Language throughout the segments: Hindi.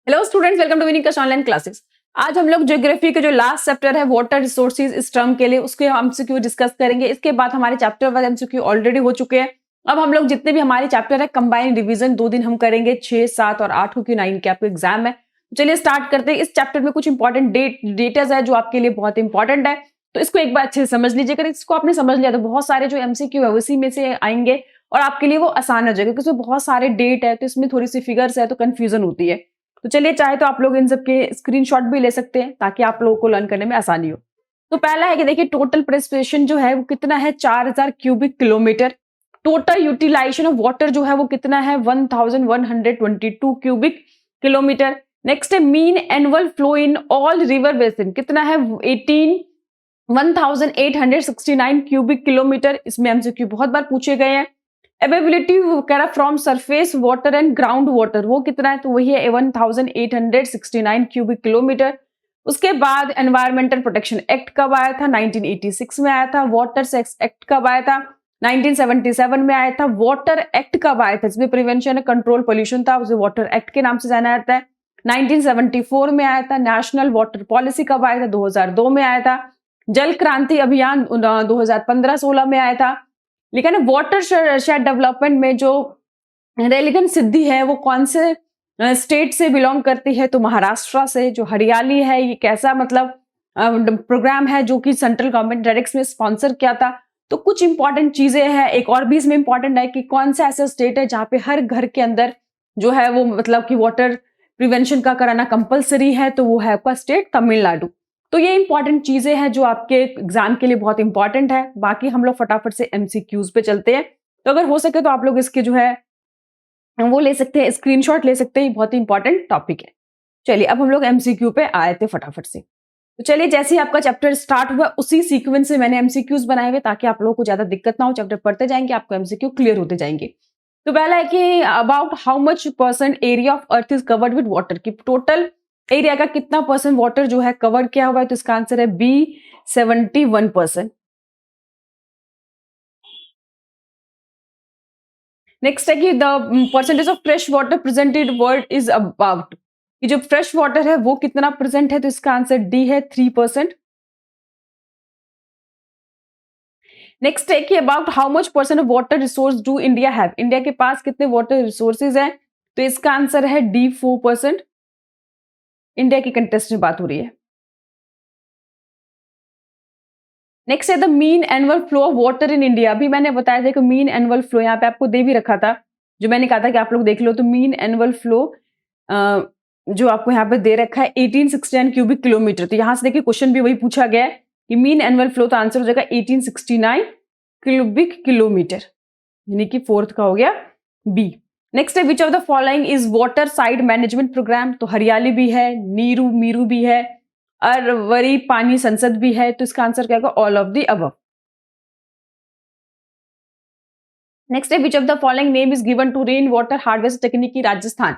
Hello students, welcome to Vinika online classes. आज हम लोग ज्योग्राफी के जो लास्ट चैप्टर है वाटर रिसोर्सेज इस टर्म के लिए उसके एमसीक्यू डिस्कस करेंगे। इसके बाद हमारे चैप्टर वाले एमसीक्यू ऑलरेडी हो चुके हैं। अब हम लोग जितने भी हमारे चैप्टर है कंबाइंड रिवीजन 2 दिन हम करेंगे, 6, 7 और 8 क्योंकि 9 के आपको एग्जाम है। चलिए स्टार्ट करते हैं। इस चैप्टर में कुछ इंपॉर्टेंट डेटाज है जो आपके लिए बहुत इंपॉर्टेंट है, तो इसको एक बार अच्छे से समझ लीजिएगा। इसको आपने समझ लिया तो बहुत सारे जो एमसीक्यू है उसी में से आएंगे और आपके लिए वो आसान हो जाएगा, क्योंकि उसमें बहुत सारे डेट है तो इसमें थोड़ी सी फिगर्स है तो कंफ्यूजन होती है। तो चलिए, चाहे तो आप लोग इन सब के स्क्रीनशॉट भी ले सकते हैं ताकि आप लोगों को लर्न करने में आसानी हो। तो पहला है कि देखिए टोटल प्रेसिपिटेशन जो है वो कितना है, 4000 cubic kilometre. Total utilisation of water जो है वो कितना है, 1122 क्यूबिक किलोमीटर। नेक्स्ट है mean annual flow in all river basin, कितना है 1869 क्यूबिक किलोमीटर। इसमें एमसीक्यू बहुत बार पूछे गए हैं। अवेबिलिटी कह रहा from surface water and ground water, वो कितना है, तो वही है 1869 क्यूबिक किलोमीटर। उसके बाद एनवायरमेंटल प्रोटेक्शन एक्ट कब आया था, 1986 में आया था। वाटर सेक्स एक्ट कब आया था, 1977 में आया था। वाटर एक्ट कब आया था, जिसमें प्रिवेंशन एंड कंट्रोल पोल्यूशन था, उसे वाटर एक्ट के नाम से जाना जाता है, 1974 में आया था। नेशनल वाटर पॉलिसी कब आया था, 2002 में आया था। जल क्रांति अभियान 2015-16 में आया था। लेकिन वाटर शेड डेवलपमेंट में जो रेलिगेंट सिद्धि है वो कौन से स्टेट से बिलोंग करती है, तो महाराष्ट्र से। जो हरियाली है ये कैसा मतलब प्रोग्राम है जो कि सेंट्रल गवर्नमेंट डायरेक्ट में स्पॉन्सर किया था। तो कुछ इंपॉर्टेंट चीजें हैं। एक और भी इसमें इंपॉर्टेंट है कि कौन सा ऐसा स्टेट है जहाँ पे हर घर के अंदर जो है वो मतलब कि वाटर प्रिवेंशन का कराना कंपलसरी है, तो वो है आपका स्टेट तमिलनाडु। तो ये इंपॉर्टेंट चीजें हैं जो आपके एग्जाम के लिए बहुत इंपॉर्टेंट है। बाकी हम लोग फटाफट से एमसीक्यूज पे चलते हैं। तो अगर हो सके तो आप लोग इसके जो है वो ले सकते हैं, स्क्रीनशॉट ले सकते हैं, बहुत ही इंपॉर्टेंट टॉपिक है। चलिए अब हम लोग एमसीक्यू पे आए थे फटाफट से। तो चलिए, जैसे ही आपका चैप्टर स्टार्ट हुआ उसी सीक्वेंस से मैंने एमसीक्यूज बनाए हुए ताकि आप लोगों को ज्यादा दिक्कत ना हो। चैप्टर पढ़ते जाएंगे, आपको एमसीक्यू क्लियर होते जाएंगे। तो पहला है कि about how much % area of earth is covered with water, की टोटल एरिया का कितना % वाटर जो है कवर किया हुआ है, तो इसका आंसर है बी 71%। नेक्स्ट है कि the percentage of fresh water presented world is about, कि जो फ्रेश वाटर है वो कितना प्रेजेंट है, तो इसका आंसर डी है 3%। नेक्स्ट है कि about how much % of water resource do India have, India के पास कितने वाटर रिसोर्सेज हैं, तो इसका आंसर है डी 4%। इंडिया की कंटेस्ट में बात हो रही है। नेक्स्ट है the mean annual flow of water in India. अभी मैंने बताया था कि मीन एनुअल फ्लो यहाँ पे आपको दे भी रखा था, जो मैंने कहा था कि आप लोग देख लो। तो मीन एनुअल फ्लो जो आपको यहाँ पे दे रखा है 1869 क्यूबिक किलोमीटर। तो यहाँ से देखिए क्वेश्चन भी वही पूछा गया है कि मीन एनुअल फ्लो, तो आंसर हो जाएगा 1869 क्यूबिक किलोमीटर, यानी कि फोर्थ का हो गया बी। नेक्स्ट है which of the following is water side management programme, तो हरियाली भी है, नीरू मीरू भी है, अरवरी पानी संसद भी है, तो इसका आंसर क्या होगा, all of the above. Next है which of the following name is given to rain water harvest technique की राजस्थान,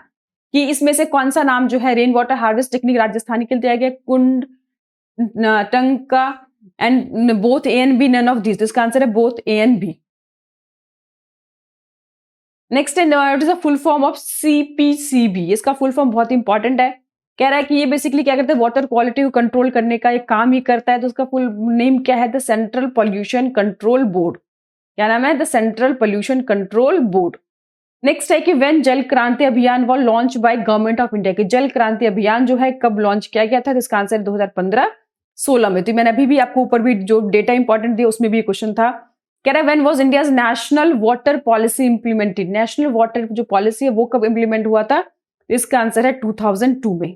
कि इसमें से कौन सा नाम जो है rain water harvest technique Rajasthani के लिए दिया गया, kund tanka and both A and B, none of this, तो इसका आंसर है both A and B. Next है what is the full form of CPCB, इसका फुल फॉर्म बहुत इंपॉर्टेंट है। कह रहा है कि ये बेसिकली क्या करता है, वाटर क्वालिटी को कंट्रोल करने का एक काम ही करता है। तो उसका फुल नेम क्या है, the central pollution control board. क्या नाम है, the central pollution control board. Next है कि व्हेन जल क्रांति अभियान was launch by government of India, के जल क्रांति अभियान जो है कब लॉन्च किया गया था, तो इसका आंसर 2015-16 में। तो मैंने अभी भी आपको ऊपर भी जो डेटा इंपॉर्टेंट दिया उसमें भी ये क्वेश्चन था। कह रहा है when was India's national water policy implemented, national water जो पॉलिसी है वो कब इंप्लीमेंट हुआ था, तो इसका आंसर है 2002 में।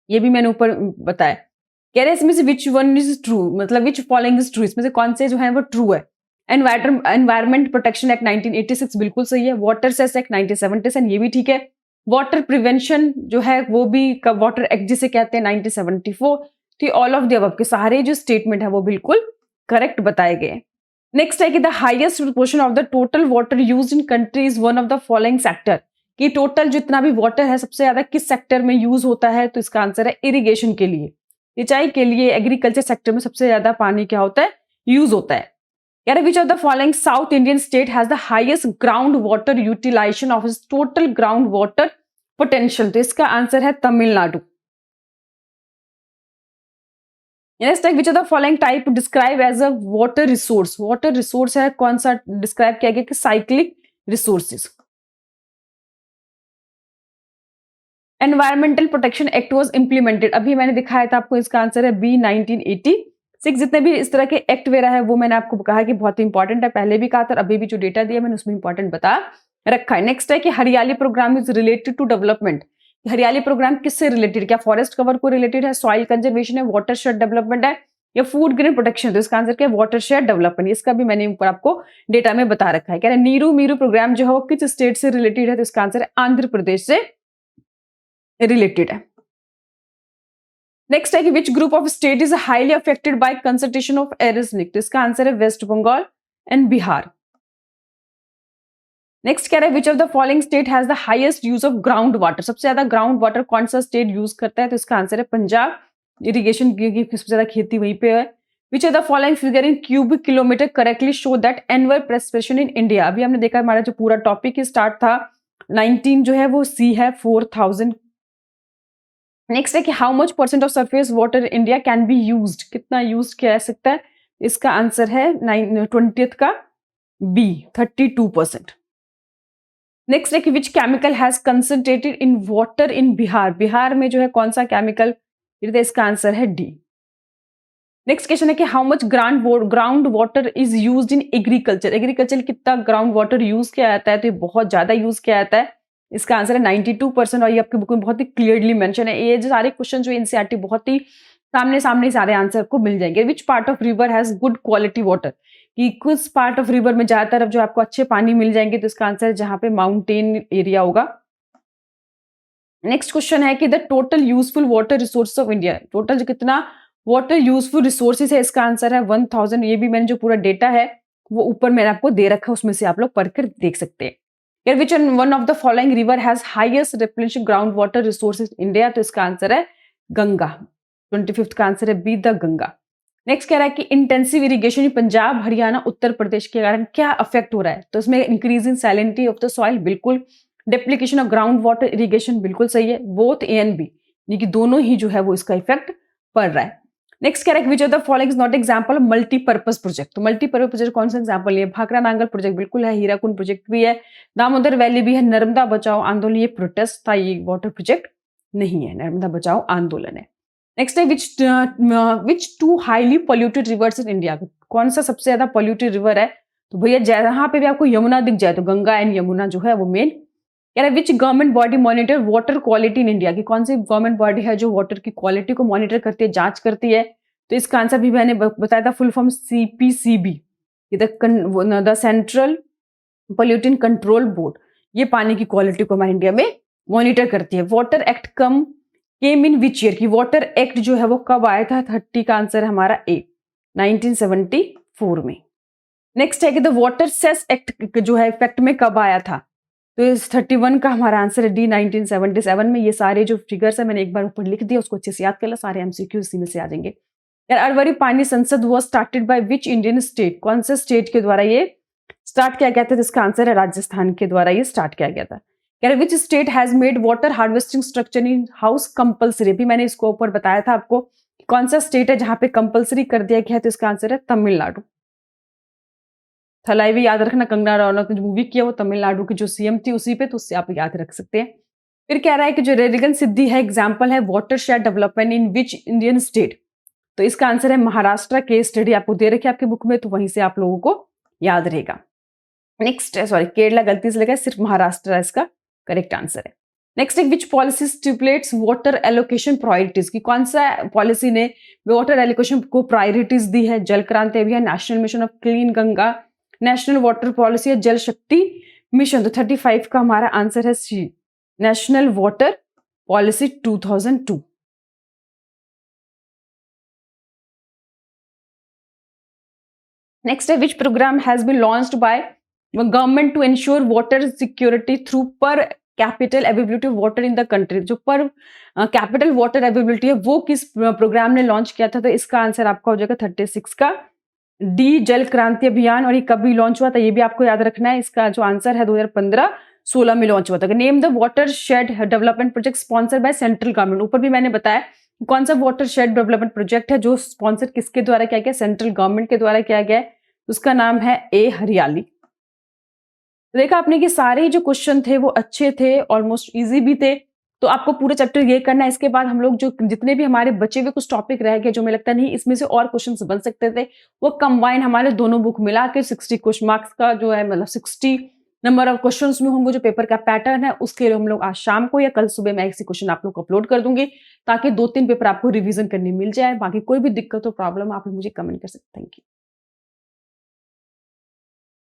ये भी मैंने ऊपर बताया। कह रहे हैं इसमें से विच वन इज ट्रू, मतलब विच फॉलोइंग इज ट्रू, इसमें से कौन से जो है वो ट्रू है। एनवायरमेंट प्रोटेक्शन एक्ट 1986 बिल्कुल सही है। वाटर सेस एक्ट 1977 ये भी ठीक है। वाटर प्रिवेंशन जो है वो भी वाटर एक्ट जिसे कहते हैं 1974। तो ऑल ऑफ द अबव के सारे जो स्टेटमेंट है वो बिल्कुल करेक्ट बताए गए। नेक्स्ट है कि the highest proportion of the total water used in country is one of the following sector, कि टोटल जितना भी वाटर है सबसे ज्यादा किस सेक्टर में यूज होता है, तो इसका आंसर है इरिगेशन के लिए, सिंचाई के लिए, एग्रीकल्चर सेक्टर में सबसे ज्यादा पानी क्या होता है, यूज होता है। यार which of the following South Indian state has the highest ground water utilisation of total ground water potential, तो इसका आंसर है तमिलनाडु। नेक्स्ट है which are the following type describe as a water resource. Water resource है कौन सा, डिस्क्राइब किया गया कि cyclic resources. Environmental protection act was implemented, अभी मैंने दिखाया था आपको, इसका आंसर है बी 1986। जितने भी इस तरह के एक्ट वगैरह है वो मैंने आपको कहा कि बहुत इंपॉर्टेंट है, पहले भी कहा था, अभी भी जो डेटा दिया मैंने उसमें इंपॉर्टेंट बता रखा है। नेक्स्ट है कि Hariyali programme is related to development. Hariyali programme किससे रिलेटेड, क्या फॉरेस्ट कवर को रिलेटेड है, सॉइल कंजर्वेशन है, वाटर शेड डेवलपमेंट है, या फूड ग्रेन प्रोटेक्शन। तो इसका आंसर क्या है, वाटर शेड डेवलपमेंट। इसका भी मैंने ऊपर आपको डेटा में बता रखा है। कह रहे नीरू मीरू प्रोग्राम जो है वो किस स्टेट से रिलेटेड है, तो इसका आंसर है आंध्र प्रदेश से रिलेटेड है। नेक्स्ट है कि which group of state is highly affected by concentration of arsenic, तो इसका आंसर है वेस्ट बंगाल एंड बिहार। नेक्स्ट कह रहा है which of the following state has the highest use of ground water, सबसे ज्यादा ग्राउंड वाटर कौन सा स्टेट यूज करता है, तो इसका आंसर है पंजाब। इरिगेशन की सबसे ज्यादा खेती वहीं पे है। Which are the following figure in cubic kilometre correctly show that annual precipitation in India. अभी हमने देखा हमारा जो पूरा टॉपिक स्टार्ट था 19 जो है वो सी है 4000। नेक्स्ट है कि how much percent of surface water India can be used, कितना यूज किया जा सकता है, इसका आंसर है 20th का बी 32%। नेक्स्ट है कि which chemical has concentrated in water in Bihar, Bihar में जो है कौन सा केमिकल, इसका आंसर है डी। नेक्स्ट क्वेश्चन है कि how much ground water is used in agriculture, agriculture कितना ग्राउंड वाटर यूज किया जाता है, तो ये बहुत ज्यादा यूज किया जाता है, इसका आंसर है 92%। और ये आपकी बुक में बहुत ही क्लियरली मेंशन है। ये जो सारे क्वेश्चन जो एनसीईआरटी बहुत ही सामने सामने सारे आंसर आपको मिल जाएंगे। Which part of river has good quality water, कि कुछ पार्ट ऑफ रिवर में ज्यादातर अब जो आपको अच्छे पानी मिल जाएंगे, तो इसका आंसर है जहां पे माउंटेन एरिया होगा। नेक्स्ट क्वेश्चन है कि the total useful water resource of India, total जो कितना वाटर यूजफुल रिसोर्सेज है, इसका आंसर है 1000। ये भी मैंने जो पूरा डेटा है वो ऊपर मैंने आपको दे रखा है, उसमें से आप लोग पढ़कर देख सकते हैं। Here which one of the following river has highest replenished groundwater resources in India, तो इसका आंसर है गंगा। 25th का आंसर है बी द गंगा। नेक्स्ट कह रहा है कि इंटेंसिव इरिगेशन पंजाब हरियाणा उत्तर प्रदेश के कारण क्या अफेक्ट हो रहा है, तो इसमें increase in salinity of the soil बिल्कुल, डेप्लीकेशन ऑफ ग्राउंड वाटर इरिगेशन बिल्कुल सही है, बोथ ए एंड बी यानी कि दोनों ही जो है वो इसका इफेक्ट पड़ रहा है। नेक्स्ट कह रहा है which of the following is not example of multipurpose project, तो मल्टीपर्पज प्रोजेक्ट कौन सा एग्जांपल है, भाखड़ा नांगल प्रोजेक्ट बिल्कुल है, हीराकुंड प्रोजेक्ट भी है, दामोदर वैली भी है, नर्मदा बचाओ आंदोलन ये प्रोटेस्ट था, ये वाटर प्रोजेक्ट नहीं है, नर्मदा बचाओ आंदोलन है। नेक्स्ट है which two highly polluted rivers in India, कौन सा सबसे ज्यादा पोल्यूटेड रिवर है, तो भैया जहां पे भी आपको यमुना दिख जाए तो गंगा एंड यमुना जो है वो मेन। कह रहा है which government body monitor water quality in India, की कौन सी गवर्नमेंट बॉडी है जो वाटर की क्वालिटी को मॉनिटर करती है, जांच करती है, तो इसका आंसर भी मैंने बताया था, full form CPCB, the central pollutant control board, ये पानी की क्वालिटी को हमारे इंडिया में मॉनिटर करती है। Water act came in which year, की वाटर एक्ट जो है वो कब आया था, 30 का आंसर है हमारा ए 1974 में। नेक्स्ट है कि द वाटर सेस एक्ट जो है इफेक्ट में कब आया था, तो इस 31 का हमारा आंसर है डी 1977 में। ये सारे जो फिगर्स है मैंने एक बार ऊपर लिख दिया, उसको अच्छे से याद कर लो, सारे MCQ इसी में से आ जाएंगे। यार अरवरी पानी संसद was started by which Indian state, कौन से स्टेट के द्वारा ये स्टार्ट किया गया था, जिसका आंसर है राजस्थान के द्वारा ये स्टार्ट किया गया था। कह रहे which state has made water harvesting structure in house compulsory, भी मैंने इसको ऊपर बताया था आपको, कौन सा स्टेट है जहां पे कंपल्सरी कर दिया गया है, तो इसका आंसर है तमिलनाडु। थलाई भी याद रखना, कंगना रनौत ने जो मूवी किया वो तमिलनाडु की जो CM थी उसी पे, तो उससे आप याद रख सकते हैं। फिर कह रहा है कि जो रेलिगन सिद्धि है एग्जाम्पल है water shed development in which Indian state, तो इसका आंसर है महाराष्ट्र। केस स्टडी आपको दे रखी है आपकी बुक में, तो वहीं से आप लोगों को याद रहेगा। नेक्स्ट सॉरी केरला गलती से लगा, सिर्फ महाराष्ट्र इसका करेक्ट आंसर है। नेक्स्ट है which policy stipulates water allocation priorities, की कौन सा पॉलिसी ने वाटर एलोकेशन को प्रायोरिटीज दी है, Jal Kranti Abhiyan, national mission of clean Ganga, national water policy या जल शक्ति मिशन, तो 35 का हमारा आंसर है C national water policy 2002। Next है which programme has been launched by government to ensure water security through per capita availability of water in the country, जो पर कैपिटल वाटर अवेलेबिलिटी है वो किस प्रोग्राम ने लॉन्च किया था, तो इसका आंसर आपका हो जाएगा 36 का डी जल क्रांति अभियान। और ये कभी लॉन्च हुआ था ये भी आपको याद रखना है, इसका जो आंसर है 2015 2016 में लॉन्च हुआ था। Name the water shed development project sponsor by central government. ऊपर भी मैंने बताया कौन सा वाटर शेड डेवलपमेंट प्रोजेक्ट है जो स्पॉन्सर किसके द्वारा किया गया, सेंट्रल गवर्नमेंट के द्वारा किया गया है, उसका नाम है ए हरियाली। देखा आपने कि सारे जो क्वेश्चन थे वो अच्छे थे, ऑलमोस्ट इजी भी थे। तो आपको पूरा चैप्टर ये करना है। इसके बाद हम लोग जो जितने भी हमारे बचे हुए कुछ टॉपिक रह गए, जो मुझे लगता नहीं इसमें से और क्वेश्चंस बन सकते थे, वो कंबाइन हमारे दोनों बुक मिला के 60 क्वेश्चन मार्क्स का जो है, मतलब 60 नंबर ऑफ क्वेश्चंस में होंगे। जो पेपर का पैटर्न है उसके लिए हम लोग आज शाम को या कल सुबह मैं ऐसे क्वेश्चन आप लोग को अपलोड कर दूंगी, ताकि 2-3 पेपर आपको रिवीजन करने मिल जाए। बाकी कोई भी दिक्कत हो, प्रॉब्लम, आप लोग मुझे कमेंट कर सकते हैं। Thank you.